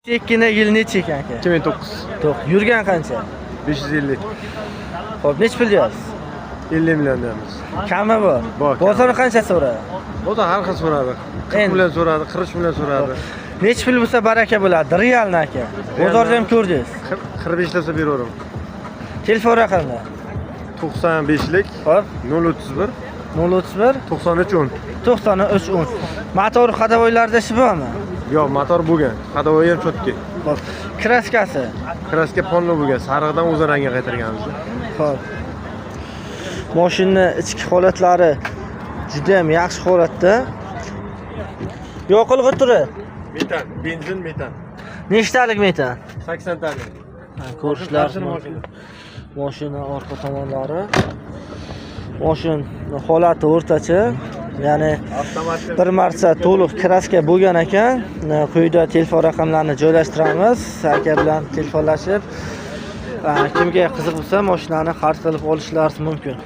Chekkina yil necha ekan aka? 2009. To'q. Yurgan qancha? 550. Xo'p, nech pul deyapsiz? 50 million deymiz. Kami bor. Bor. Bozorni qancha so'radi? O da har xil so'radi. 40 million so'radi, 40 million so'radi. Nech pul bo'lsa baraka bo'ladi? Realni aka. Bozorda ham ko'rdingiz. 45 tasa beraverim. Telefon raqami? 95lik Xo'p, 031 031 93 10. 93 10. Motor xadovoylarda ishi bormi? Yo'q, motor bo'lgan. Xadovoy ham chotki. Xo'p, kraskasi? Kraska polno bo'lgan. Sariqdan o'z rangiga qaytarganmiz. Xo'p. Mashina ichki holatlari juda ham yaxshi holatda. Yoqilg'i turi Metan, benzin metan. nechtalik metan? 80 talik. Ko'rishlar mashina orqa tomonlari. Mashina holati o'rtacha, ya'ni Avtomatik. bir marta to'liq kraska bo'lgan ekan. Quyida telefon raqamlarini joylashtiramiz. Aka bilan telefonlashib, kimga qiziq bo'lsa mashinani xarid qilib olishlari mumkin.